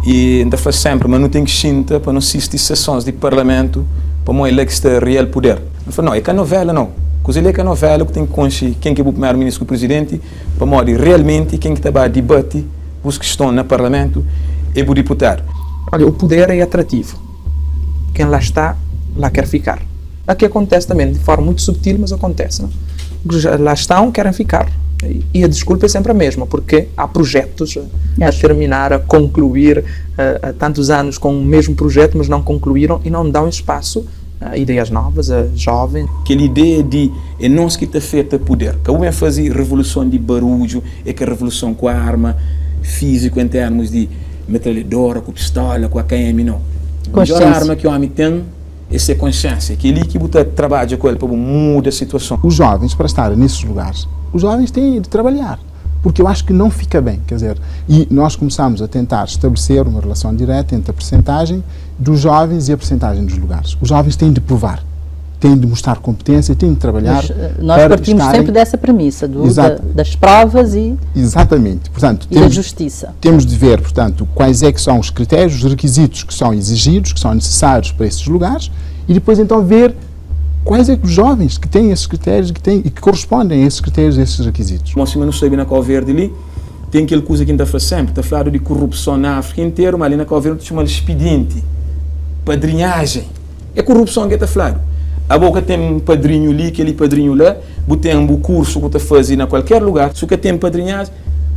E ainda faz sempre, mas não tem que sentar para não assistir sessões de parlamento para uma eleger real poder. Ele fala, não, é que a novela não. Coisa é que a novela que tem que conhecer quem que é o primeiro-ministro e o presidente para mostrar realmente quem que está a debater os que estão no parlamento e o deputado. Olha, o poder é atrativo. Quem lá está, lá quer ficar. Aqui acontece também de forma muito subtil, mas acontece, não? Lá estão, querem ficar. E a desculpa é sempre a mesma, porque há projetos a terminar, a concluir, há tantos anos com o mesmo projeto, mas não concluíram e não dão espaço a ideias novas, a jovens. Aquela ideia de é nós que está feita poder. Que o fazer revolução de barulho, é que a revolução com a arma física em termos de metralhadora, com pistola, com a KM, não. A melhor arma que o homem tem é ser consciência. Aquele que você trabalha com ele para mudar a situação. Os jovens, para estarem nesses lugares, os jovens têm de trabalhar, porque eu acho que não fica bem, quer dizer, e nós começamos a tentar estabelecer uma relação direta entre a percentagem dos jovens e a percentagem dos lugares. Os jovens têm de provar, têm de mostrar competência, têm de trabalhar. Mas nós partimos sempre dessa premissa, das provas e, exatamente. Portanto, da justiça. Temos de ver, portanto, quais é que são os critérios, os requisitos que são exigidos, que são necessários para esses lugares, e depois então ver quais é que os jovens que têm esses critérios e que correspondem a esses critérios, a esses requisitos. Mas se não sabe na Cabo Verde ali, tem aquela coisa que ainda faz sempre, está falando de corrupção na África inteira, mas ali na Cabo Verde chama de expediente, padrinhagem. É corrupção que está falando. A boca tem um padrinho ali, aquele padrinho lá, tem um curso que está fazendo em qualquer lugar, se que tem padrinhagem,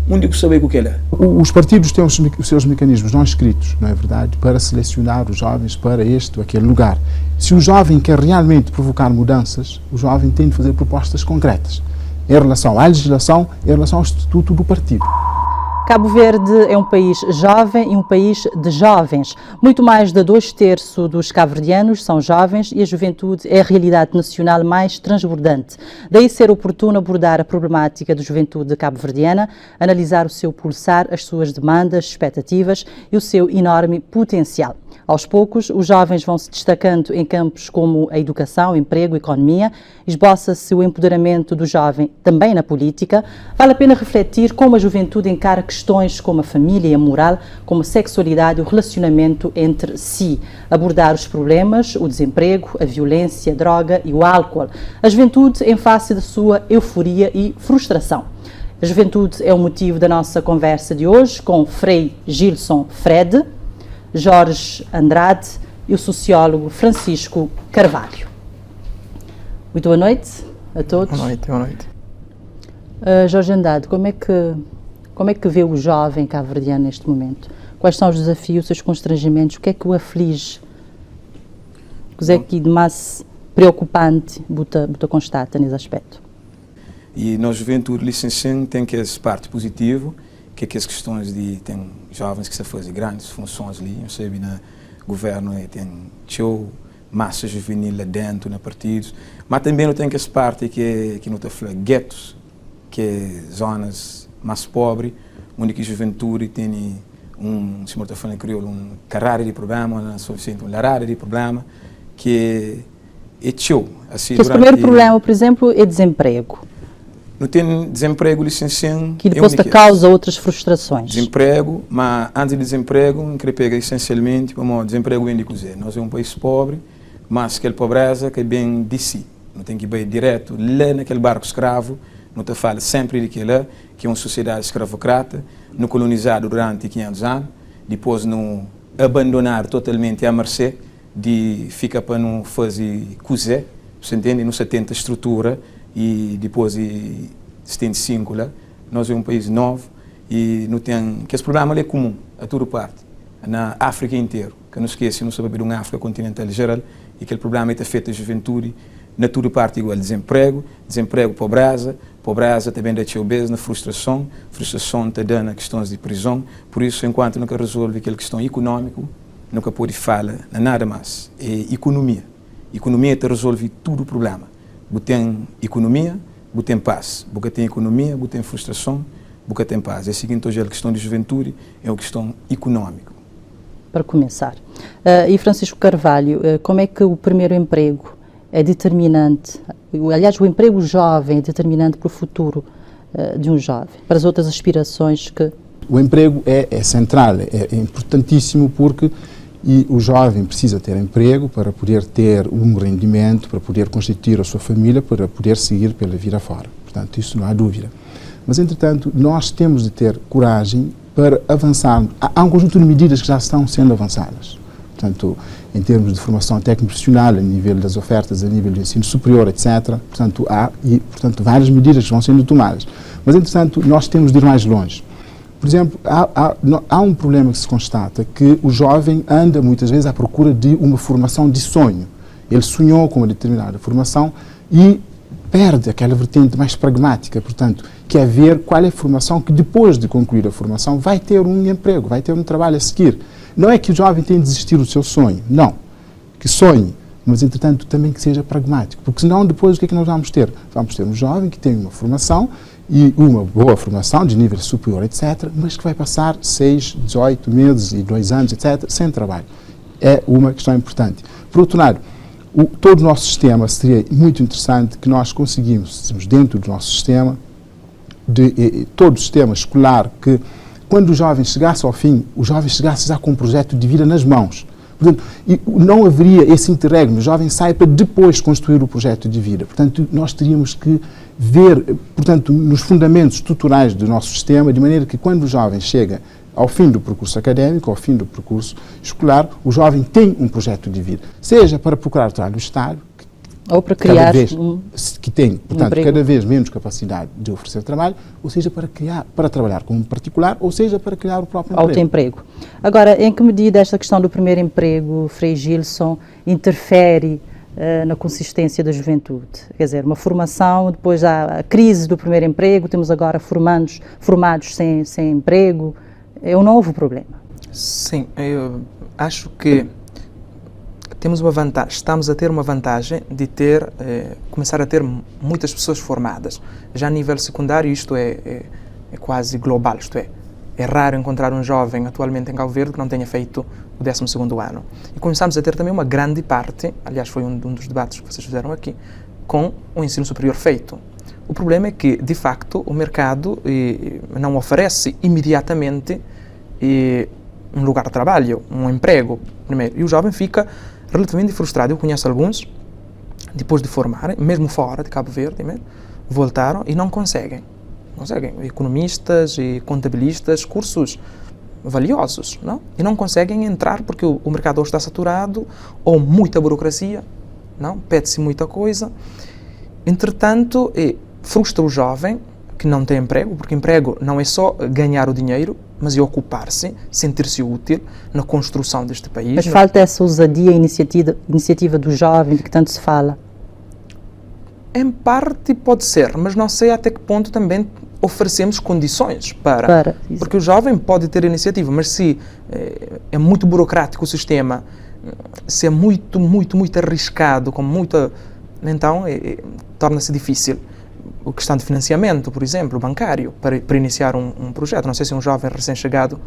onde que sabe o que é? Os partidos têm os seus mecanismos não escritos, não é verdade, para selecionar os jovens para este ou aquele lugar. Se o jovem quer realmente provocar mudanças, o jovem tem de fazer propostas concretas em relação à legislação, em relação ao estatuto do partido. Cabo Verde é um país jovem e um país de jovens. Muito mais de 2/3 dos cabo-verdianos são jovens e a juventude é a realidade nacional mais transbordante. Daí ser oportuno abordar a problemática da juventude cabo-verdiana, analisar o seu pulsar, as suas demandas, expectativas e o seu enorme potencial. Aos poucos, os jovens vão se destacando em campos como a educação, emprego, economia. Esboça-se o empoderamento do jovem também na política. Vale a pena refletir como a juventude encara questões como a família e a moral, como a sexualidade e o relacionamento entre si. Abordar os problemas, o desemprego, a violência, a droga e o álcool. A juventude em face da sua euforia e frustração. A juventude é o motivo da nossa conversa de hoje com Frei Gilson Fred, Jorge Andrade e o sociólogo Francisco Carvalho. Muito boa noite a todos. Boa noite, boa noite. Jorge Andrade, como é que vê o jovem cabo-verdiano neste momento? Quais são os desafios, os constrangimentos? O que é que o aflige? O que é que de mais preocupante buta constata nesse aspecto? E na juventude licenciando tem que essa parte positiva, que as questões de tem jovens que se fazem grandes funções ali, eu sei no governo tem show, massa juvenil lá dentro, na partidos, mas também não tem essa parte que não está falando guetos, que é zonas mais pobres, onde que a juventude tem se não está falando crioulo, carrada de problema, não suficiente larada de problema, que é show. Assim, que esse primeiro problema, por exemplo, é desemprego. Não tem desemprego licenciado. Que depois causa outras frustrações. Desemprego, mas antes de desemprego, não queria pegar essencialmente como desemprego vem de cozer. Nós somos um país pobre, mas aquela pobreza que é bem de si. Não tem que ir direto lá naquele barco escravo, não te fala sempre daquilo, que é uma sociedade escravocrata, não colonizada durante 500 anos, depois não abandonar totalmente a mercê, de ficar para não fazer cozer, você entende? Não se tenta estrutura, e depois de 75 lá, nós somos um país novo e não tem que esse problema é comum a toda parte, na África inteira, que não esquece, não sabe de uma África continental geral e aquele problema está feito a juventude na toda parte igual, desemprego, pobreza também da obesa, na frustração está dando questões de prisão, por isso enquanto nunca resolve aquela questão econômica, nunca pode falar nada mais, é economia te resolve todo o problema. Tem economia, tem paz. Porque tem economia, tem frustração, tem paz. É o seguinte, hoje a questão de juventude é uma questão econômica. Para começar. E Francisco Carvalho, como é que o primeiro emprego é determinante, aliás, o emprego jovem é determinante para o futuro de um jovem, para as outras aspirações que o emprego é central, é importantíssimo porque o jovem precisa ter emprego para poder ter um rendimento, para poder constituir a sua família, para poder seguir pela vida fora. Portanto, isso não há dúvida. Mas, entretanto, nós temos de ter coragem para avançar. Há um conjunto de medidas que já estão sendo avançadas. Portanto, em termos de formação técnico-profissional, a nível das ofertas, a nível do ensino superior, etc. Portanto, há várias medidas que vão sendo tomadas. Mas, entretanto, nós temos de ir mais longe. Por exemplo, há um problema que se constata, que o jovem anda muitas vezes à procura de uma formação de sonho. Ele sonhou com uma determinada formação e perde aquela vertente mais pragmática, portanto, que é ver qual é a formação que depois de concluir a formação vai ter um emprego, vai ter um trabalho a seguir. Não é que o jovem tenha de desistir do seu sonho, não. Que sonhe, mas, entretanto, também que seja pragmático, porque senão depois o que é que nós vamos ter? Vamos ter um jovem que tem uma formação e uma boa formação de nível superior, etc., mas que vai passar 6, 18 meses e 2 anos, etc., sem trabalho. É uma questão importante. Por outro lado, todo o nosso sistema seria muito interessante que nós conseguíssemos, dentro do nosso sistema, todo o sistema escolar, que quando o jovem chegasse ao fim, o jovem chegasse já com um projeto de vida nas mãos. Portanto, não haveria esse interregno, o jovem sai para depois construir o projeto de vida. Portanto, nós teríamos que ver, portanto, nos fundamentos estruturais do nosso sistema, de maneira que quando o jovem chega ao fim do percurso académico, ao fim do percurso escolar, o jovem tem um projeto de vida, seja para procurar trabalho no Estado, ou para criar que tem, portanto, cada vez menos capacidade de oferecer trabalho, ou seja, para trabalhar como particular, ou seja, para criar o próprio emprego. Autoemprego. Agora, em que medida esta questão do primeiro emprego, Frei Gilson, interfere na consistência da juventude? Quer dizer, uma formação, depois há a crise do primeiro emprego, temos agora formados sem emprego, é um novo problema. Sim, eu acho que temos uma vantagem, estamos a ter uma vantagem de começar a ter muitas pessoas formadas. Já a nível secundário isto é quase global, isto é raro encontrar um jovem atualmente em Cabo Verde que não tenha feito o 12º ano. E começamos a ter também uma grande parte, aliás foi um dos debates que vocês fizeram aqui, com o ensino superior feito. O problema é que, de facto, o mercado não oferece imediatamente um lugar de trabalho, um emprego, primeiro, e o jovem fica relativamente frustrado. Eu conheço alguns, depois de formarem, mesmo fora de Cabo Verde, voltaram e não conseguem. Economistas e contabilistas, cursos valiosos, não? E não conseguem entrar porque o mercado ou está saturado ou muita burocracia, não? Pede-se muita coisa. Entretanto, frustra o jovem que não tem emprego, porque emprego não é só ganhar o dinheiro, mas é ocupar-se, sentir-se útil na construção deste país. Mas falta essa ousadia, iniciativa do jovem, de que tanto se fala? Em parte pode ser, mas não sei até que ponto também oferecemos condições para porque o jovem pode ter iniciativa, mas se é muito burocrático o sistema, se é muito arriscado, então torna-se difícil. A questão de financiamento, por exemplo, bancário, para iniciar um projeto. Não sei se um jovem recém-chegado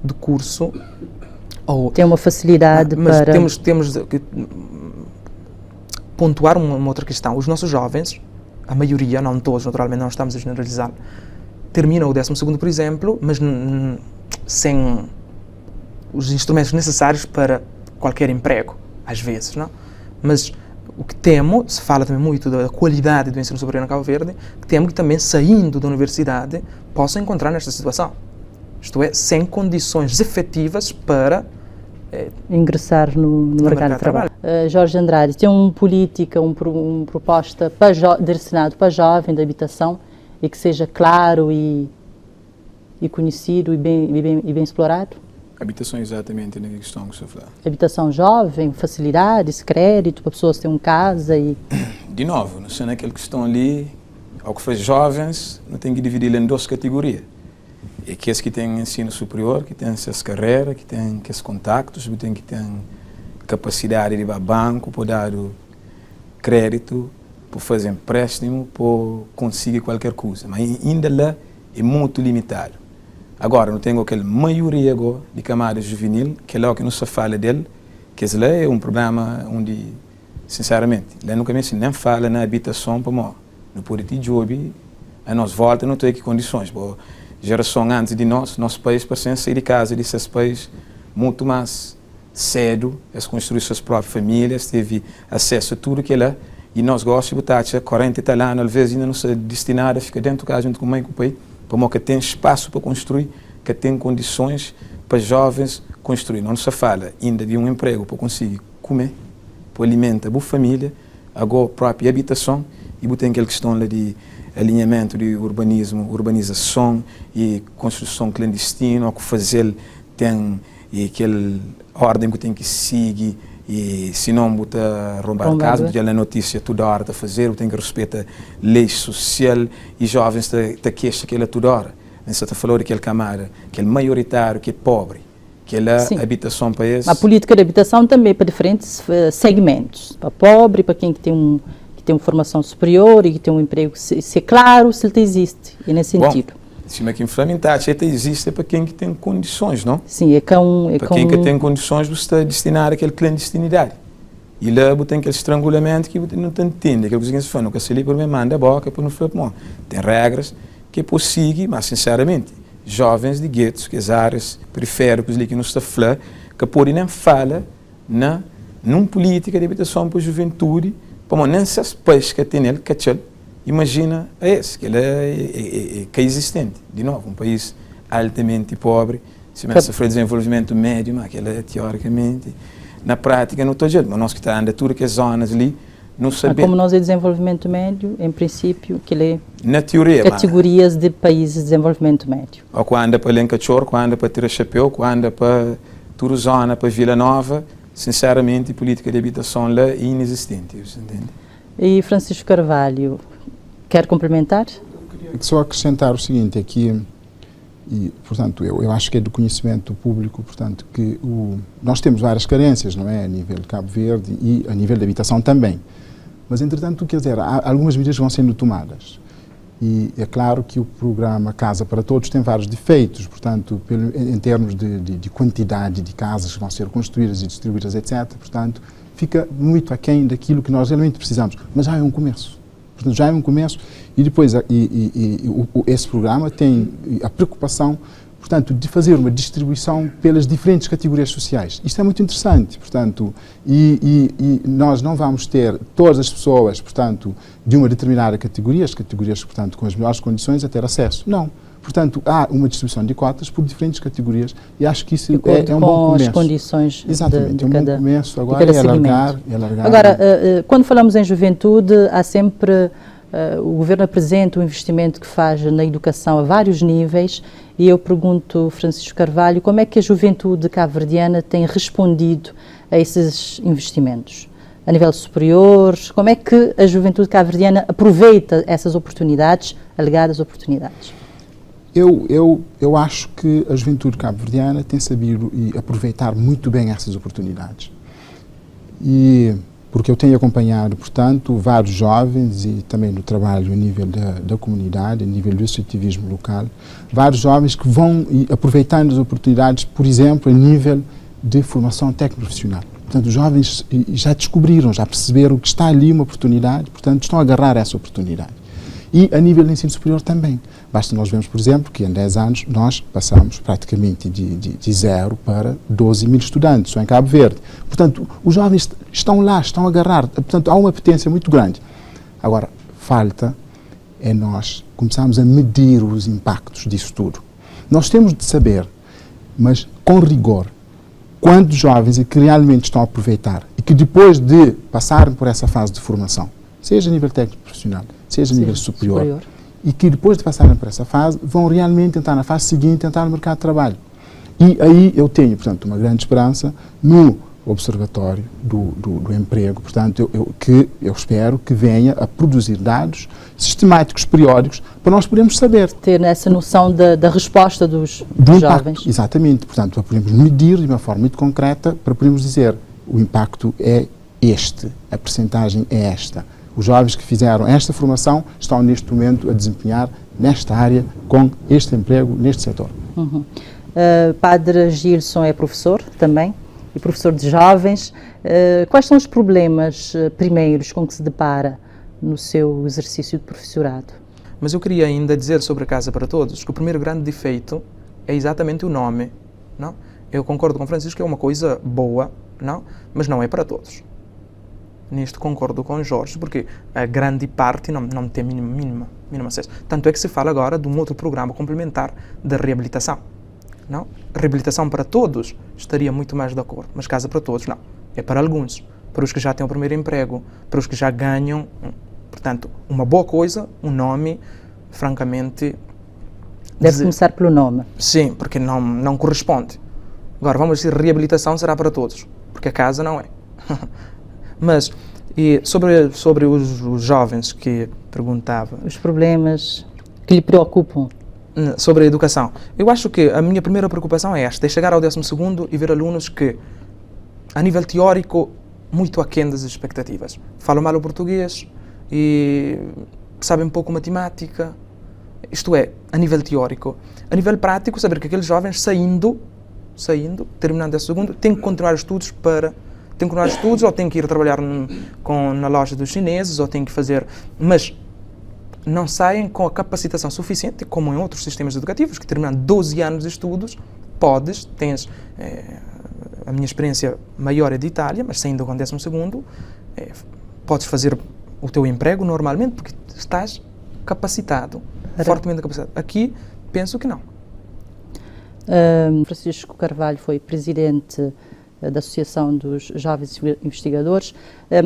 de curso tem uma facilidade mas para... temos de pontuar uma outra questão. Os nossos jovens, a maioria, não todos, naturalmente não estamos a generalizar, terminam o 12º, por exemplo, mas sem os instrumentos necessários para qualquer emprego, às vezes, não? Mas o que temo, se fala também muito da qualidade do ensino superior em Cabo Verde, que temo que também, saindo da universidade, possam encontrar nesta situação. Isto é, sem condições efetivas para ingressar no mercado de trabalho. Jorge Andrade, tem uma política, uma proposta direcionada para jovem de habitação e que seja claro e conhecido e bem explorado? Habitação, exatamente, na questão que você falou. Habitação jovem, facilidades, crédito, para pessoas terem uma casa e... De novo, não sei naquela questão ali, ao que faz jovens, não tem que dividir em 2 categorias. E aqueles que têm ensino superior, que têm essas carreiras, que têm esses contactos, que têm capacidade de ir ao banco, para dar crédito, para fazer empréstimo, para conseguir qualquer coisa. Mas ainda lá é muito limitado. Agora, não tenho aquela maioria de camada juvenil, que é lá que não se fala dele, que esse lá é um problema onde, sinceramente, lá no começo nem fala na habitação para nós. Não pode ter job, a nós volta, não tem que condições. geração antes de nós, nosso país, para sair de casa desses países muito mais cedo, eles construíram suas próprias famílias, teve acesso a tudo que lá, e nós gostamos de botar 40 italianos, às vezes ainda não se destinada, fica dentro do casa junto com a mãe e com o pai, como que tem espaço para construir, que tem condições para jovens construir. Não se fala ainda de um emprego para conseguir comer, para alimentar a boa família, agora a própria habitação, e tem aquela questão lá de alinhamento de urbanismo, urbanização e construção clandestina, o que fazer tem e aquela ordem que tem que seguir, e se não botar roubar casa, porque a notícia toda hora está a fazer, tem que respeitar lei social, e jovens está queixa que ela toda hora. Você está falando daquele camada, que é maioritário, que é pobre, que é habitação para esse. A política de habitação também é para diferentes segmentos, para pobre, para quem que tem uma formação superior e que tem um emprego, se é claro, se ele existe, e nesse sentido. Sim, mas que implementar, até existe para quem que tem condições, não? Sim, para quem que tem condições de estar destinado àquela clandestinidade. E lá tem aquele estrangulamento que não entende, que você fala, nunca se livra, me manda a boca para não falar. Tem regras que é possível, mas sinceramente, jovens de guetos, que as áreas periféricas ali que não está falando, que podem nem falar numa política de habitação para a juventude, para nessas países que tem ele, que imagina esse, que ele é existente. De novo, um país altamente pobre, se começa a fazer desenvolvimento médio, mas aquele é teoricamente, na prática não está jeito, mas nós que está andando tudo que as zonas ali, não sabemos. Como nós é desenvolvimento médio, em princípio, que ele é na teoria, categorias de países de desenvolvimento médio. Ou quando anda para Lencachor, quando anda para Tirachapéu, quando anda para Turuzona, para Vila Nova, sinceramente, a política de habitação lá é inexistente, você entende? E Francisco Carvalho, quer complementar? Eu queria só acrescentar o seguinte, aqui, e, portanto, eu acho que é do conhecimento público, portanto, que nós temos várias carências, não é, a nível de Cabo Verde e a nível de habitação também. Mas, entretanto, quer dizer, há algumas medidas que vão sendo tomadas. E é claro que o programa Casa para Todos tem vários defeitos, portanto, em termos de quantidade de casas que vão ser construídas e distribuídas, etc. Portanto, fica muito aquém daquilo que nós realmente precisamos. Mas já é um começo. Portanto, já é um começo. E depois, esse programa tem a preocupação, portanto, de fazer uma distribuição pelas diferentes categorias sociais. Isto é muito interessante, portanto, e nós não vamos ter todas as pessoas, portanto, de uma determinada categoria, as categorias, portanto, com as melhores condições a ter acesso. Não. Portanto, há uma distribuição de cotas por diferentes categorias e acho que isso é um bom começo. As condições exatamente, de é um cada, bom começo. Agora é alargar. Agora, quando falamos em juventude, há sempre... o governo apresenta o investimento que faz na educação a vários níveis e eu pergunto, Francisco Carvalho, como é que a juventude cabo-verdiana tem respondido a esses investimentos? A nível superior, como é que a juventude cabo-verdiana aproveita essas oportunidades, alegadas oportunidades? Eu acho que a juventude cabo-verdiana tem sabido aproveitar muito bem essas oportunidades. Porque eu tenho acompanhado, portanto, vários jovens e também no trabalho a nível da comunidade, a nível do associativismo local, vários jovens que vão aproveitando as oportunidades, por exemplo, a nível de formação técnico-profissional. Portanto, os jovens já descobriram, já perceberam que está ali uma oportunidade, portanto, estão a agarrar essa oportunidade. E a nível de ensino superior também. Basta nós vermos, por exemplo, que em 10 anos nós passamos praticamente de 0 para 12 mil estudantes, só em Cabo Verde. Portanto, os jovens estão lá, estão a agarrar. Portanto, há uma potência muito grande. Agora, falta é nós começarmos a medir os impactos disso tudo. Nós temos de saber, mas com rigor, quantos jovens é que realmente estão a aproveitar e que depois de passarem por essa fase de formação, seja a nível técnico profissional, seja a nível superior, e que depois de passarem por essa fase, vão realmente entrar na fase seguinte, entrar no mercado de trabalho. E aí eu tenho, portanto, uma grande esperança no Observatório do Emprego, portanto, que eu espero que venha a produzir dados sistemáticos, periódicos, para nós podermos saber. Ter essa noção da resposta dos jovens. Exatamente, portanto, para podermos medir de uma forma muito concreta, para podermos dizer o impacto é este, a percentagem é esta. Os jovens que fizeram esta formação estão neste momento a desempenhar nesta área com este emprego, neste setor. Padre Gilson é professor também, e professor de jovens. Quais são os problemas primeiros com que se depara no seu exercício de professorado? Mas eu queria ainda dizer sobre a Casa para Todos que o primeiro grande defeito é exatamente o nome, não? Eu concordo com o Francisco que é uma coisa boa, não? Mas não é para todos. Nisto concordo com o Jorge, porque a grande parte não tem mínimo acesso. Tanto é que se fala agora de um outro programa complementar de reabilitação. Não? Reabilitação para todos estaria muito mais de acordo, mas Casa para Todos não. É para alguns, para os que já têm o primeiro emprego, para os que já ganham. Portanto, uma boa coisa, um nome, francamente... Deve começar pelo nome. Sim, porque não corresponde. Agora, vamos dizer, reabilitação será para todos, porque a casa não é. Mas, e sobre os jovens que perguntava... Os problemas que lhe preocupam. Sobre a educação. Eu acho que a minha primeira preocupação é esta, é chegar ao 12º e ver alunos que, a nível teórico, muito aquém das expectativas. Falam mal o português e sabem pouco matemática. Isto é, a nível teórico. A nível prático, saber que aqueles jovens saindo, terminando esse segundo, têm que continuar estudos ou têm que ir trabalhar na loja dos chineses, ou têm que fazer... Mas não saem com a capacitação suficiente, como em outros sistemas educativos, que terminando 12 anos de estudos, tens... a minha experiência maior é de Itália, mas saindo com o 12º, podes fazer o teu emprego normalmente, porque estás capacitado, fortemente capacitado. Aqui, penso que não. Francisco Carvalho foi presidente da Associação dos Jovens Investigadores.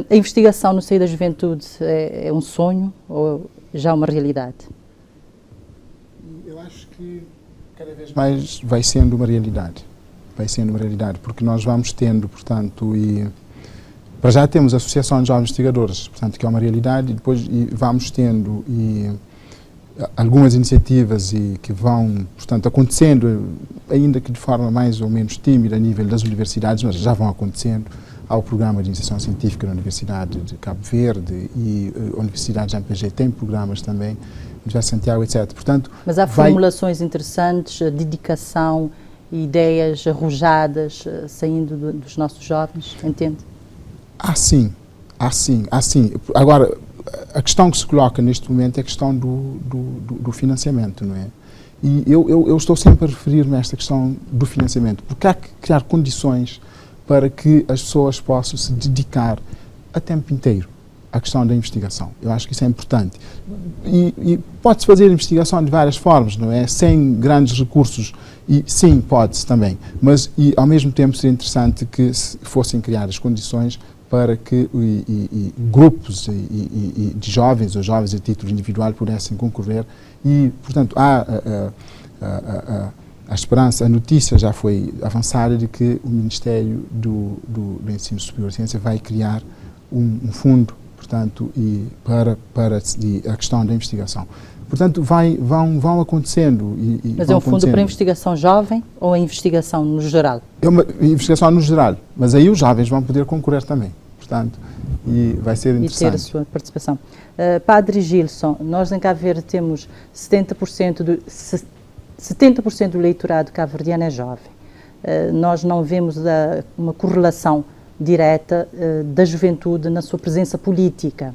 A investigação no seio da juventude é um sonho ou já uma realidade? Eu acho que cada vez mais vai sendo uma realidade. Vai sendo uma realidade, porque nós vamos tendo, portanto, para já temos a Associação de Jovens Investigadores, portanto, que é uma realidade, e depois vamos tendo algumas iniciativas que vão, portanto, acontecendo, ainda que de forma mais ou menos tímida a nível das universidades, mas já vão acontecendo. Há o programa de iniciação científica na Universidade de Cabo Verde e a Universidade de MPG tem programas também, Universidade de Santiago, etc. Portanto, mas há formulações interessantes, dedicação, ideias arrojadas saindo dos nossos jovens, entende? Sim. Agora, a questão que se coloca neste momento é a questão do financiamento, não é? E eu estou sempre a referir-me a esta questão do financiamento, porque há que criar condições para que as pessoas possam se dedicar a tempo inteiro à questão da investigação. Eu acho que isso é importante. E pode-se fazer investigação de várias formas, não é? Sem grandes recursos, e sim, pode-se também, mas ao mesmo tempo seria interessante que se fossem criadas condições para que grupos de jovens ou jovens a título individual pudessem concorrer e, portanto, há a esperança, a notícia já foi avançada de que o Ministério do Ensino Superior de Ciência vai criar um fundo, portanto, para a questão da investigação. Portanto, vão acontecendo. Mas é um fundo para a investigação jovem ou a investigação no geral? É uma investigação no geral, mas aí os jovens vão poder concorrer também, portanto, e vai ser interessante. E ter a sua participação. Padre Gilson, nós em Cabo Verde temos 70% do eleitorado cabo-verdiano é jovem. Nós não vemos uma correlação direta da juventude na sua presença política.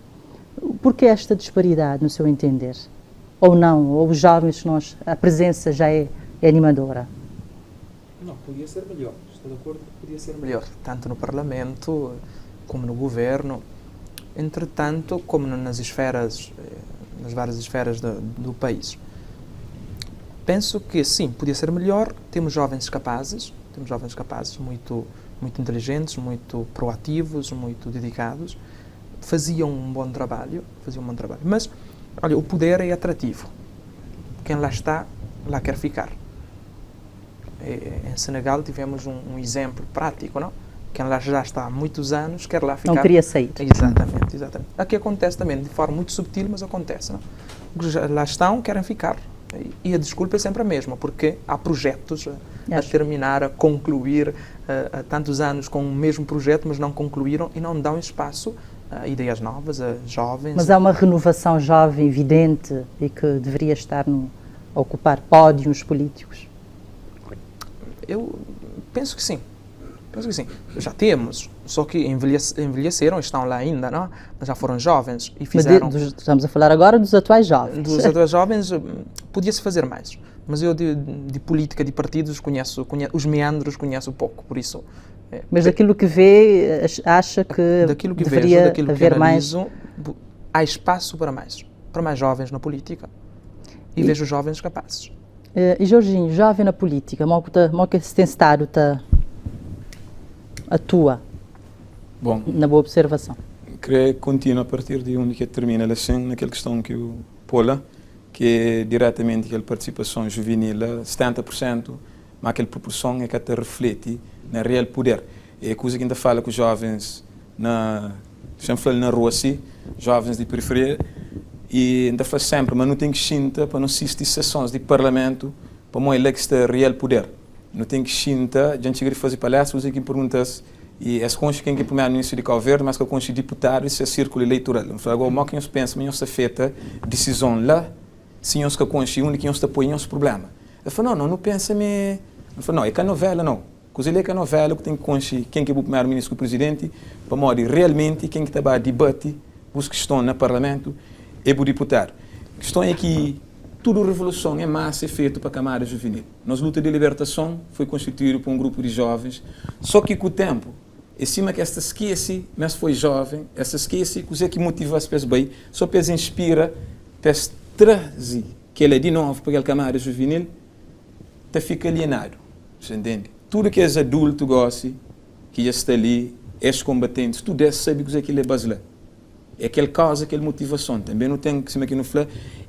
Por que esta disparidade, no seu entender? Ou não? Ou os jovens, a presença já é animadora? Não, podia ser melhor. Estou de acordo que podia ser melhor. Tanto no Parlamento, como no Governo. Entretanto, como nas várias esferas do país. Penso que sim, podia ser melhor. Temos jovens capazes muito, muito inteligentes, muito proativos, muito dedicados. Faziam um bom trabalho. Mas, olha, o poder é atrativo. Quem lá está, lá quer ficar. Em Senegal tivemos um exemplo prático, não? Quem lá já está há muitos anos quer lá ficar. Não queria sair. Exatamente. Aqui acontece também, de forma muito subtil, mas acontece, não? Os que lá estão, querem ficar. E a desculpa é sempre a mesma, porque há projetos a terminar, a concluir, há tantos anos com o mesmo projeto, mas não concluíram e não dão espaço a ideias novas, a jovens. Mas há uma renovação jovem evidente e que deveria estar a ocupar pódios políticos? Eu penso que sim. Penso que assim, já temos, só que envelheceram, estão lá ainda, não? Mas já foram jovens e fizeram... Estamos a falar agora dos atuais jovens. Dos atuais jovens, podia-se fazer mais. Mas eu de política, de partidos, conheço os meandros, conheço pouco, por isso... Mas daquilo que vê, acha que daquilo que deveria vejo, daquilo haver que analiso, mais... há espaço para mais jovens na política. E vejo jovens capazes. E Jorginho, jovem na política, como que se tem estado atua? Bom, na boa observação. Creio que continua a partir de onde que termina assim, naquela questão que o Paula, que é diretamente aquela participação juvenil, 70%, mas aquela proporção é que até reflete na real poder. É coisa que ainda fala com os jovens na rua assim, jovens de periferia, e ainda fala sempre, mas não tem que xinta para não assistir sessões de parlamento para não eleger real poder. Não tem que xinta, a gente chega a fazer palestras, que perguntas, e esse conche quem é o primeiro-ministro de Cabo Verde, mas que o conche deputado, isso é círculo eleitoral. Então, agora, o que nós pensamos, nós afeta decisão lá, se nós que conche, onde que nós apoiamos os problemas. Eu falo, não pensa-me... Eu falo, não, é que a novela, não. Coisa é que a novela, que tem que conche quem que é o primeiro-ministro e o presidente, para morrer realmente quem que está a debate, os que estão no parlamento, e o deputado. A questão é que toda a revolução é massa feita para a Câmara Juvenil. Nossa luta de libertação foi constituída por um grupo de jovens, só que com o tempo, em cima que esta esquece, mas foi jovem, essa esquece, coisa que motiva as pessoas bem, só para inspira, para trazer que ele é de novo para aquela Câmara Juvenil, está fica alienado, você entende? Tudo que é adulto gosta, que já está ali, ex-combatentes, tudo é sabe que ele é brasileiro. É aquela causa, aquela motivação. Também não tem que se aqui no falar.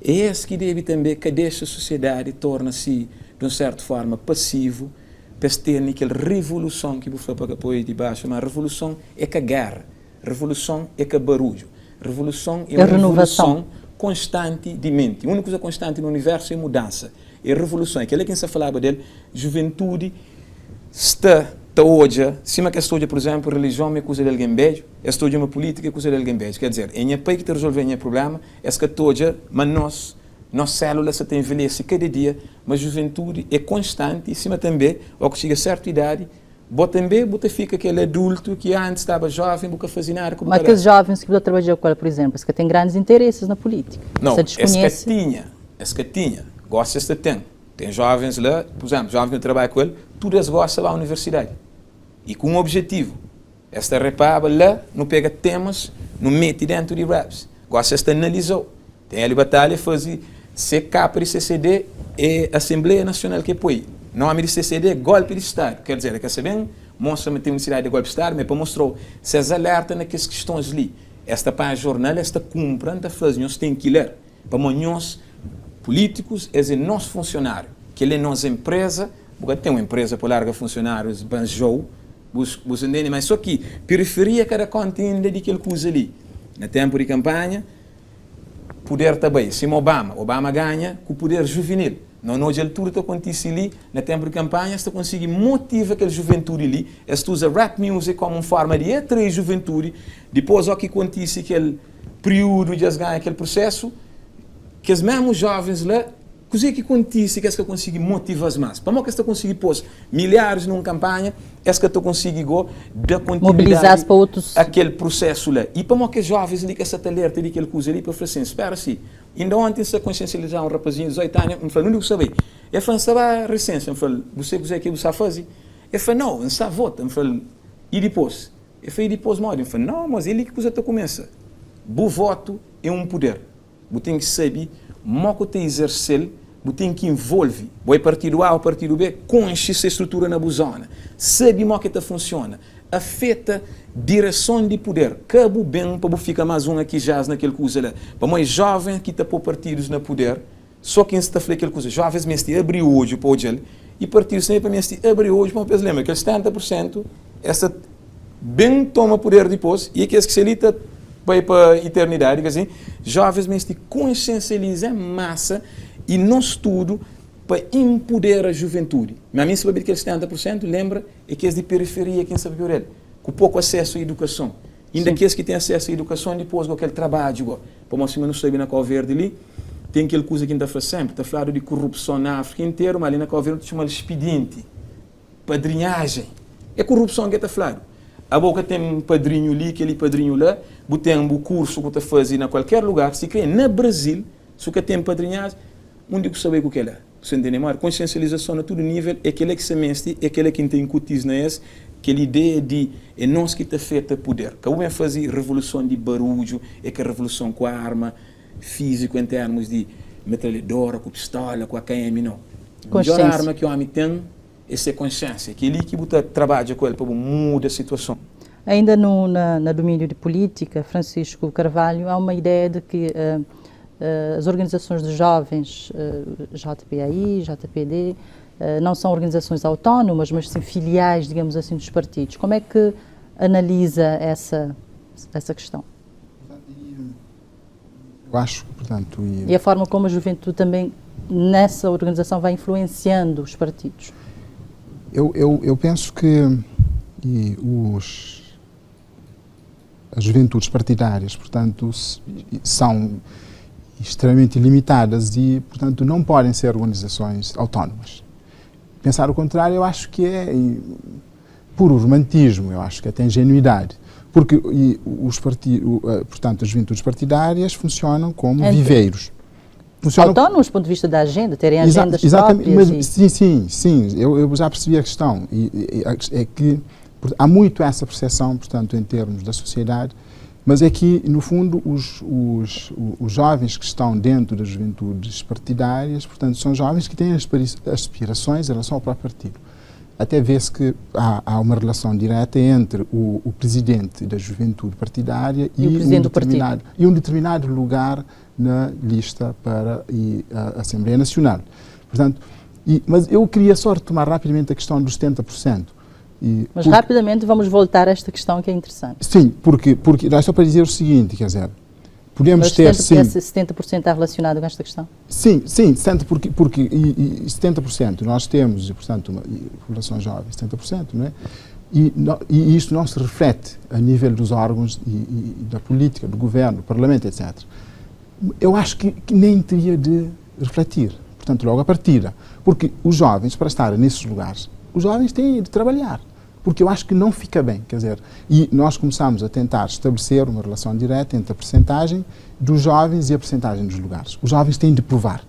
É esse que deve também que deixa a sociedade torna-se, de uma certa forma, passivo, para ter aquela revolução que você para apoio de baixo, mas a revolução é que a guerra, a revolução é que a barulho, a revolução é uma revolução constante de mente. A única coisa constante no universo é mudança. É a revolução. Aquela que se falava dele, juventude está hoje, cima que esta hoje, por exemplo, religião é coisa de alguém beijo, esta hoje é uma política é coisa de alguém beijo. Quer dizer, em um país que resolve o problema, é que hoje, mas nossa célula se tem envelhece cada dia, mas a juventude é constante, e cima também, ao que chega a certa idade, também fica aquele adulto que antes estava jovem, nunca fazia nada. Mas aqueles jovens que você trabalhou com ela, por exemplo, que têm grandes interesses na política. Não, esse que tinha, gosta de ter. Tem jovens lá, por exemplo, jovens que trabalham com ele, todas gostam da universidade. E com um objetivo. Esta repaba lá, não pega temas, não mete dentro de raps. Gosta de analisar. Tem ali batalha, fazer CK para o CCD e Assembleia Nacional que põe. Nome de CCD, golpe de Estado. Quer dizer, quer saber? Mostra a necessidade de golpe de Estado, mas para mostrar se as alerta naquelas questões ali. Esta página jornal, esta cumpra, esta faz, nós temos que ler. Para nós, políticos, é nosso funcionário. Que ele é nossa empresa, porque tem uma empresa para larga funcionários, banjou, mas só que periferia cada continente de aquele coisa ali. No tempo de campanha, poder também. Se Obama ganha com o poder juvenil. Não hoje ele tudo acontece ali, no tempo de campanha, você consegue motivar aquela juventude ali, você usa rap music como uma forma de atrair juventude, depois o que acontece aquele período de ganhar aquele processo, que os mesmos jovens lá, coisa que acontece que você consegue motivar as massas. Para que você consegue pôr milhares numa campanha, você consegue dar continuidade para outros aquele processo lá. E para que os jovens ali que se alerta de aquele coisa ali, para falar assim, espera-se, ainda ontem se consciencializar um rapazinho de 18 anos, eu falei, não sabia. Eu falei, estava recente, eu falei, você que você faz? Eu falei, não, não está vota. Eu falei, e depois? Eu falei, e depois morre. Eu falei, não, mas ele que você começa. O voto é um poder. Você tem que saber, como te exercer, você tem que envolver, o partido A ou o partido B, conche essa estrutura na zona, sabe como que funciona, afeta direção de poder, cabo bem para ficar mais um aqui já naquele coisa lá, para mais jovem que está por partidos no poder, só quem está a fazer aquele coisa, jovens me estão abrir hoje para hoje, e partidos sempre para me estão abrir hoje, mas lembra que 70%, essa bem toma poder depois, e que se ali vai para a eternidade, quer dizer, jovens me estão consciencializando massa, e não estudo para empoderar a juventude. Mas a mim, se aquele 70%, lembra, é que é de periferia, quem sabe por ele, com pouco acesso à educação. Ainda aqueles que têm acesso à educação, depois com aquele trabalho, para nós não saber na Cabo Verde ali, tem aquela coisa que ainda faz sempre, está falando de corrupção na África inteira, mas ali na Cabo Verde chama de expediente, padrinhagem. É corrupção que está falando. A boca tem um padrinho ali, aquele padrinho lá, tem um curso que está fazendo em qualquer lugar, se quer no Brasil, se você tem padrinhado, onde você sabe o que é lá. Você entende? Mas consciencialização a todo nível, é aquele que se meste, é aquele que tem cutis na esse, aquela ideia de é nós que está feita poder. Que vamos fazer revolução de barulho, é que a revolução com a arma física em termos de metralhadora, com pistola, com a KM, não. A melhor arma que o homem tem é ser consciência, aquele que você trabalha com ele para mudar a situação. Ainda no domínio de política, Francisco Carvalho, há uma ideia de que as organizações de jovens, JPAI, JPD, não são organizações autónomas, mas sim filiais, digamos assim, dos partidos. Como é que analisa essa questão? Eu acho, portanto... E a forma como a juventude também, nessa organização, vai influenciando os partidos? Eu penso que as juventudes partidárias, portanto, são extremamente limitadas e, portanto, não podem ser organizações autónomas. Pensar o contrário, eu acho que é puro romantismo, eu acho que é até ingenuidade. Porque portanto, as juventudes partidárias funcionam como viveiros. Autónomos do ponto de vista da agenda, terem agendas exatamente, próprias. Mas, sim, eu já percebi a questão. É que há muito essa percepção, portanto, em termos da sociedade, mas é que, no fundo, os jovens que estão dentro das juventudes partidárias, portanto, são jovens que têm aspirações em relação ao próprio partido. Até vê-se que há uma relação direta entre o presidente da juventude partidária e um determinado lugar na lista para a Assembleia Nacional. Portanto, mas eu queria só retomar rapidamente a questão dos 70%. Mas rapidamente vamos voltar a esta questão que é interessante. Sim, porque só para dizer o seguinte, quer dizer, podemos ter... Mas 70% está relacionado com esta questão? Sim, 70%, porque 70% nós temos, portanto, uma população jovem, 70%, não é? E isto não se reflete a nível dos órgãos e da política, do governo, do parlamento, etc. Eu acho que nem teria de refletir, portanto, logo a partida. Porque os jovens, para estarem nesses lugares, os jovens têm de trabalhar. Porque eu acho que não fica bem, quer dizer, e nós começamos a tentar estabelecer uma relação direta entre a percentagem dos jovens e a percentagem dos lugares. Os jovens têm de provar,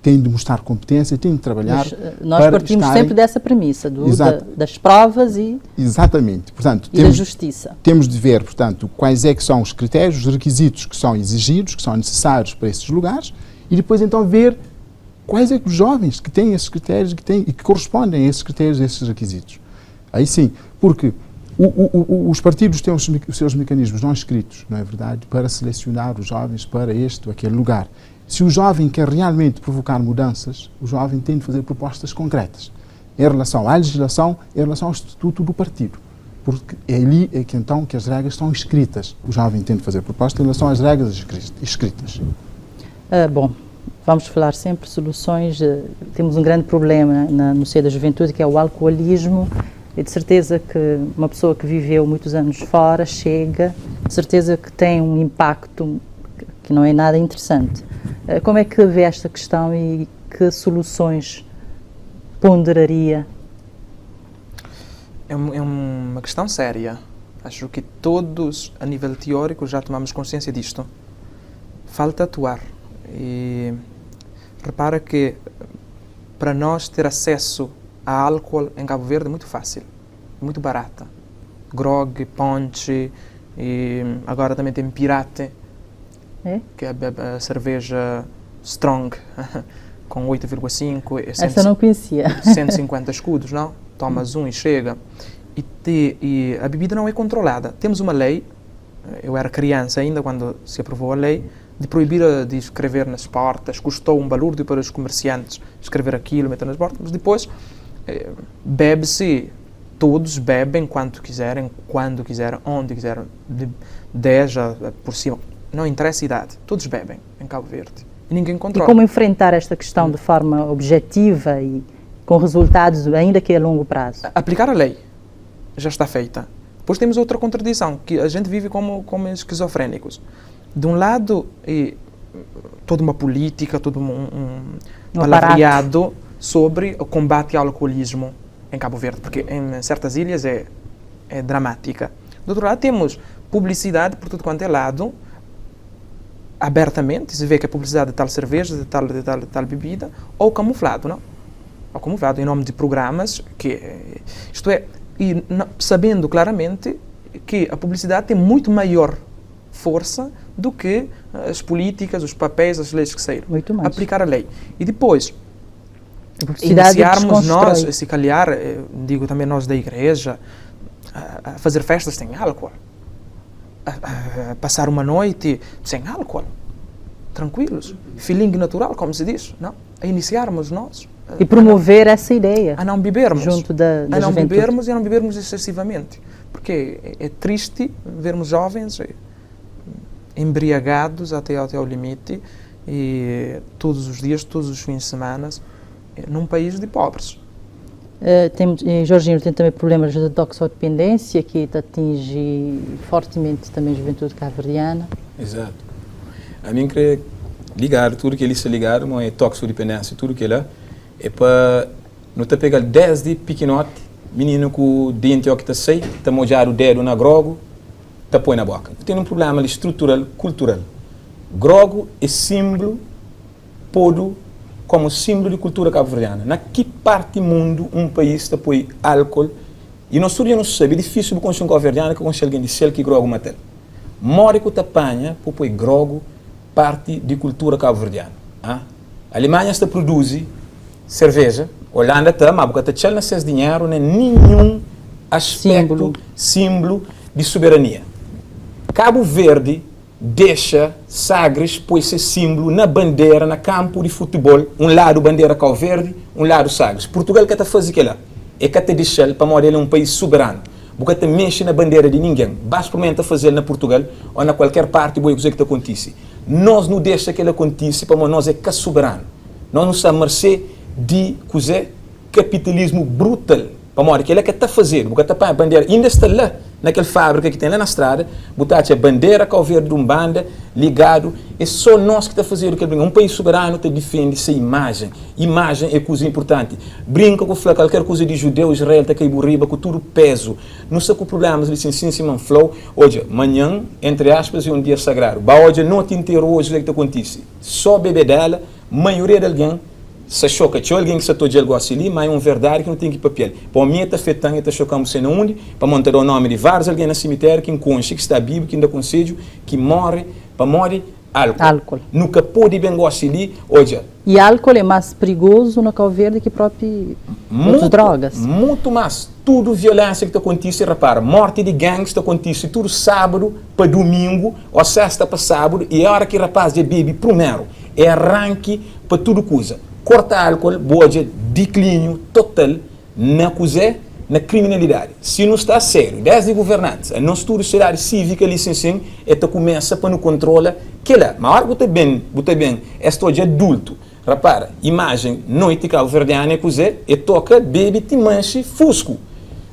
têm de mostrar competência, têm de trabalhar. Mas nós partimos sempre dessa premissa, das provas e, exatamente. Portanto, da justiça. Temos de ver, portanto, quais é que são os critérios, os requisitos que são exigidos, que são necessários para esses lugares, e depois então ver quais é que os jovens que têm esses critérios e que correspondem a esses critérios, a esses requisitos. Aí sim, porque os partidos têm os seus mecanismos não escritos, não é verdade, para selecionar os jovens para este ou aquele lugar. Se o jovem quer realmente provocar mudanças, o jovem tem de fazer propostas concretas em relação à legislação, em relação ao estatuto do partido. Porque é ali que então que as regras estão escritas. O jovem tem de fazer propostas em relação às regras escritas. Bom, vamos falar sempre de soluções. Temos um grande problema no seio da juventude, que é o alcoolismo. E de certeza que uma pessoa que viveu muitos anos fora chega, de certeza que tem um impacto que não é nada interessante. Como é que vê esta questão e que soluções ponderaria? É uma questão séria. Acho que todos, a nível teórico, já tomamos consciência disto. Falta atuar. E repara que para nós ter acesso a álcool em Cabo Verde é muito fácil, muito barata. Grog, ponche, e agora também tem pirate, que é a cerveja strong, com 8,5. Essa não conhecia. 150 escudos, não? Tomas um e chega. E a bebida não é controlada. Temos uma lei, eu era criança ainda quando se aprovou a lei, de proibir de escrever nas portas. Custou um balúrdio para os comerciantes escrever aquilo, meter nas portas, mas depois bebe-se, todos bebem quanto quiserem, quando quiserem, onde quiserem, de 10 por cima, não interessa a idade, todos bebem em Cabo Verde e ninguém controla. E como enfrentar esta questão de forma objetiva e com resultados ainda que a longo prazo? Aplicar a lei já está feita. Depois temos outra contradição, que a gente vive como esquizofrénicos. De um lado, toda uma política, todo um palavreado sobre o combate ao alcoolismo. em Cabo Verde, porque em certas ilhas é dramática. Do outro lado, temos publicidade por tudo quanto é lado, abertamente, se vê que é publicidade de tal cerveja, de tal bebida, ou camuflado, não? Ou camuflado em nome de programas, isto é, sabendo claramente que a publicidade tem muito maior força do que as políticas, os papéis, as leis que saíram. Muito mais. Aplicar a lei. E depois, A publicidade iniciarmos nós, desconstrói. se calhar, digo também nós da igreja, a fazer festas sem álcool. A passar uma noite sem álcool. Tranquilos. Feeling natural, como se diz. Não? A iniciarmos nós. E promover essa ideia A não bebermos. junto da a não juventude. bebermos e a não bebermos excessivamente. Porque é triste vermos jovens embriagados até ao limite e todos os dias, todos os fins de semana, num país de pobres. Jorginho tem também problemas de toxicodependência que atinge fortemente também a juventude cabo-verdiana. Exato. A mim queria ligar tudo que ele se ligar, mas é toxicodependência, tudo que ele é para não te pegar desde pequenote, menino com o dente que está sei, está mojar o dedo na grogo, está põe na boca. Tem um problema ali estrutural, cultural. Grogo é símbolo podo como símbolo de cultura cabo-verdiana. Na que parte do mundo um país está põe álcool e nós não sabemos, é difícil para um cabo-verdiano que conhece alguém de céu que grogo matar. Mora que apanha para põe grogo parte de cultura cabo-verdiana. A Alemanha está produz cerveja, Holanda está, mas porque está não faz dinheiro, nem nenhum aspecto, símbolo de soberania. Cabo Verde deixa Sagres pôr esse símbolo na bandeira, na campo de futebol, um lado bandeira Cabo Verde, um lado Sagres. Portugal que está fazendo aquilo é que está deixando para morar um país soberano. Porque está mexe na bandeira de ninguém. Basta experimenta fazer na Portugal ou na qualquer parte boa coisa que acontece. Nós não deixa que ele aconteça para nós é que soberano. Nós não estamos a mercê de coisa capitalismo brutal. Para morar que ele é que está fazendo, porque está para a bandeira, ainda está lá, naquela fábrica que tem lá na estrada, botar a bandeira Cabo Verde de um banda ligado, é só nós que está fazendo aquilo. Um país soberano te defende essa imagem. Imagem é coisa importante. Brinca com qualquer coisa de judeu, Israel, está caído riba, com tudo peso. Não sei com problemas de cima flow. Hoje, amanhã, entre aspas, é um dia sagrado. Hoje, a noite inteira, hoje, é que acontece. Só bebê dela, maioria de alguém, se choca, tinha alguém que se estou de algo assim, mas é uma verdade que não tem que papel. Para mim, está afetando, está chocando você onde, para montar o nome de vários alguém no cemitério que encontra, que está vivo, que ainda conselho, que morre, para morrer álcool. Nunca pode bem gostar ali, hoje. E álcool é mais perigoso no Cabo Verde que próprio outras drogas. Muito mais. Tudo violência que acontece, repara, morte de gangues que acontece tudo sábado para domingo, ou sexta para sábado, e a hora que o rapaz já bebe primeiro, é arranque para tudo coisa. Corta álcool, pode declínio total na coisa, na criminalidade. Se não está sério, desde governantes, a nossa sociedade cívica, licenciando, é que começa para não controlar que lá. Mas agora você bem, estou de adulto. Repara, imagem noite cabo-verdiana é coisa, e toca, bebe, te manche, fusco.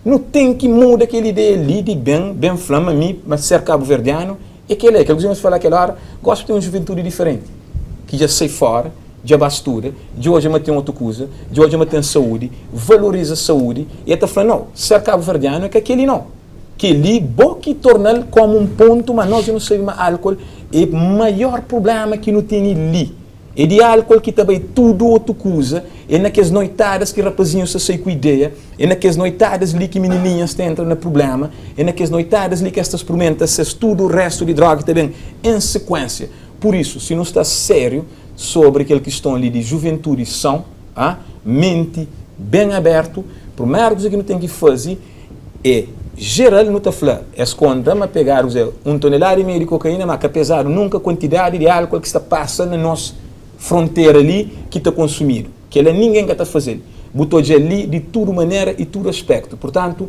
Não tem que mudar aquela ideia ali de bem flama, mas ser cabo-verdiano, é que ele que vamos falar aquela hora, gosto de ter uma juventude diferente, que já sai fora, de bastura, de hoje eu tenho outra coisa, de hoje eu tenho saúde, valoriza a saúde, e está falando, não, ser cabo-verdiano é que aquele não. Que ele, bom que torna como um ponto, mas nós não sabemos álcool, é o maior problema que não tem ali. É de álcool que também tudo outra coisa, é naquelas noitadas que rapazinhos se sai com ideia, é naquelas noitadas ali que menininhas entram no problema, é naquelas noitadas ali que estas experimentas, tudo o resto de droga também em sequência. Por isso, se não está sério sobre aquela questão ali de juventude são, mente bem aberto, a primeira coisa que não tem que fazer é geral não está falando, escondamos a pegar um tonelada e meio de cocaína, mas que apesar de nunca a quantidade de álcool que está passando na nossa fronteira ali, que está consumido, que ele ninguém que está fazendo, botou de ali de toda maneira e todo aspecto, portanto,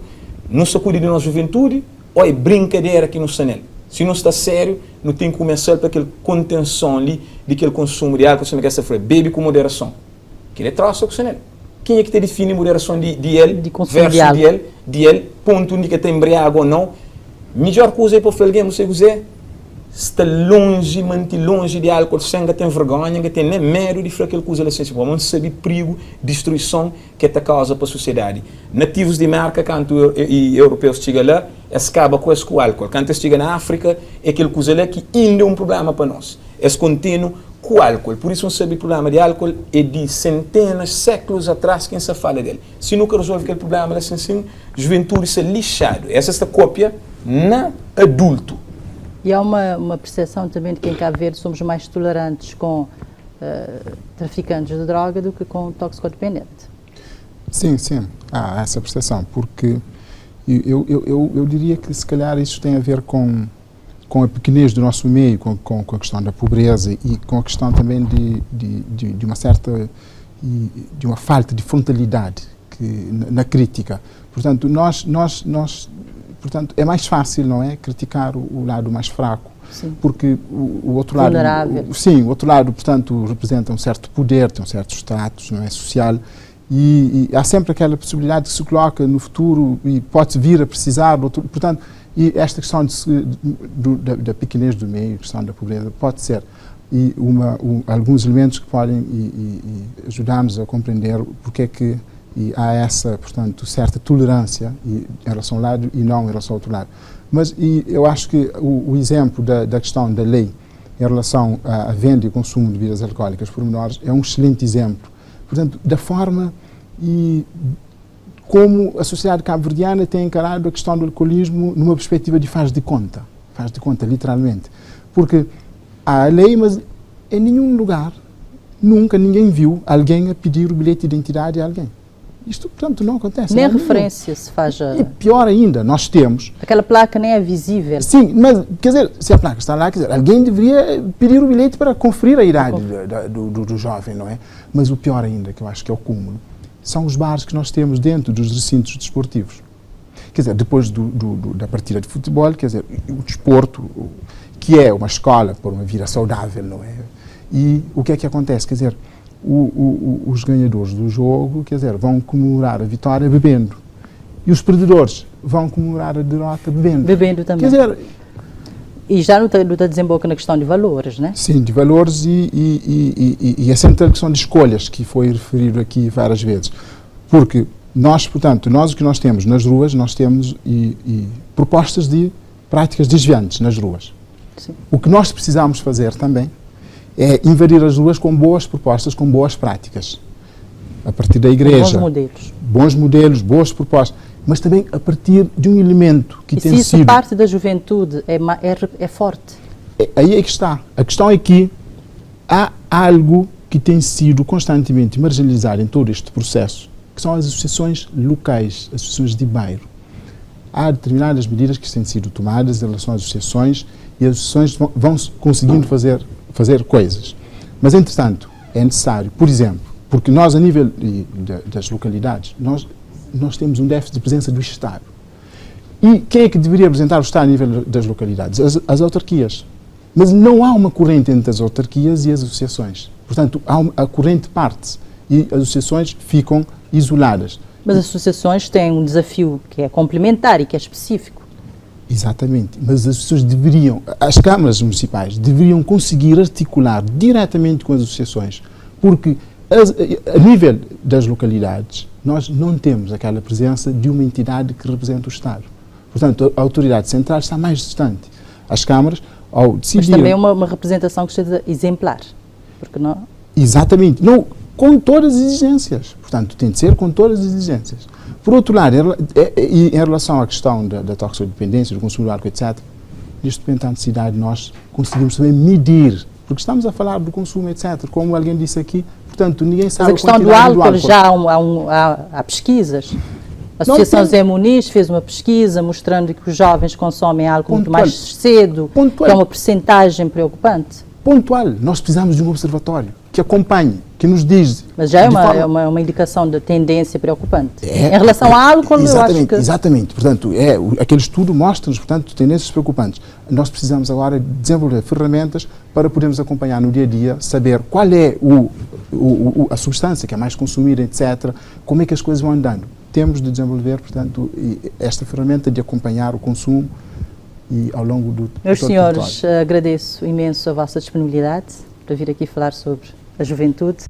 não se cuida de nossa juventude, ou é brincadeira que não está nele. Se não está sério, não tem que começar para aquela contenção ali, de aquele consumo de álcool, que essa foi, bebe com moderação. Que ele troça com ele. Quem é que te define moderação de ele, versus de ele, ponto onde que está embriago ou não. Melhor coisa é para alguém, você quiser, está longe, manter longe de álcool, sem ter vergonha, que tem nem medo de fazer aquela coisa licença, não sabe perigo, destruição que está causa para a sociedade. Nativos de América, quando e europeus chegam lá, acaba com o álcool. Quando chegam na África, é aquele coisa lá que ainda é um problema para nós. É contínuo com o álcool. Por isso, não sabe o problema de álcool é de centenas, séculos atrás quem se fala dele. Se nunca resolve aquele problema, assim, juventude se lixado. Essa é a cópia na adulto. E há uma percepção também de que em Cabo Verde somos mais tolerantes com traficantes de droga do que com toxicodependente. Sim, há essa percepção, porque eu diria que se calhar isso tem a ver com a pequenez do nosso meio, com a questão da pobreza e com a questão também de uma certa, de uma falta de frontalidade na crítica. Portanto, portanto, é mais fácil, não é, criticar o lado mais fraco, sim, porque o outro lado, o outro lado, portanto, representa um certo poder, tem um certo status, não é, social, e há sempre aquela possibilidade que se coloca no futuro e pode vir a precisar, portanto, e esta questão da pequenez do meio, a questão da pobreza, pode ser alguns elementos que podem ajudar-nos a compreender porque é que há essa, portanto, certa tolerância em relação a um lado e não em relação ao outro lado. Mas eu acho que o exemplo da questão da lei em relação à venda e consumo de bebidas alcoólicas por menores é um excelente exemplo. Portanto, da forma e como a sociedade cabo-verdiana tem encarado a questão do alcoolismo numa perspectiva de faz de conta, literalmente. Porque há a lei, mas em nenhum lugar, nunca ninguém viu alguém a pedir o bilhete de identidade a alguém. Isto, portanto, não acontece. Nem a referência se faz a... E pior ainda, nós temos... Aquela placa nem é visível. Sim, mas, quer dizer, se a placa está lá, quer dizer, alguém deveria pedir o bilhete para conferir a idade do jovem, não é? Mas o pior ainda, que eu acho que é o cúmulo, são os bares que nós temos dentro dos recintos desportivos. Quer dizer, depois da partida de futebol, quer dizer, o desporto, que é uma escola para uma vida saudável, não é? E o que é que acontece? Quer dizer, os ganhadores do jogo, quer dizer, vão comemorar a vitória bebendo. E os perdedores vão comemorar a derrota bebendo. Bebendo também. Quer dizer, e já não desemboca na questão de valores, né? Sim, de valores e é sempre a questão de escolhas, que foi referido aqui várias vezes. Porque nós, portanto, o que nós temos nas ruas, nós temos propostas de práticas desviantes nas ruas. Sim. O que nós precisamos fazer também é invadir as ruas com boas propostas, com boas práticas. A partir da igreja. Bons modelos, boas propostas. Mas também a partir de um elemento que tem sido... E se isso parte da juventude é forte? Aí é que está. A questão é que há algo que tem sido constantemente marginalizado em todo este processo, que são as associações locais, as associações de bairro. Há determinadas medidas que têm sido tomadas em relação às associações e as associações vão conseguindo fazer coisas. Mas, entretanto, é necessário, por exemplo, porque nós, a nível das localidades, nós temos um déficit de presença do Estado. E quem é que deveria representar o Estado a nível das localidades? As autarquias. Mas não há uma corrente entre as autarquias e as associações. Portanto, a corrente parte e as associações ficam isoladas. Mas as associações têm um desafio que é complementar e que é específico. Exatamente, mas as associações as câmaras municipais deveriam conseguir articular diretamente com as associações, porque a nível das localidades nós não temos aquela presença de uma entidade que representa o Estado. Portanto, a autoridade central está mais distante. As câmaras, ao decidir... Mas também é uma representação que seja exemplar, porque não... Exatamente, não, com todas as exigências. Portanto, tem de ser com todas as exigências. Por outro lado, em relação à questão da toxicodependência, do consumo de álcool, etc., neste momento, a necessidade nós conseguimos também medir, porque estamos a falar do consumo, etc., como alguém disse aqui, portanto, ninguém sabe a questão do álcool. Já há pesquisas. A Associação Zé Muniz fez uma pesquisa mostrando que os jovens consomem álcool muito mais cedo, que é uma percentagem preocupante. Pontual. Nós precisamos de um observatório que acompanhe, que nos diz... Mas já é uma indicação de tendência preocupante. Em relação ao álcool, eu acho que... Exatamente. Portanto, aquele estudo mostra-nos, portanto, tendências preocupantes. Nós precisamos agora desenvolver ferramentas para podermos acompanhar no dia a dia, saber qual é a substância que é mais consumida, etc., como é que as coisas vão andando. Temos de desenvolver, portanto, esta ferramenta de acompanhar o consumo e ao longo do Meus todo o senhores, território. agradeço imenso a vossa disponibilidade para vir aqui falar sobre a juventude.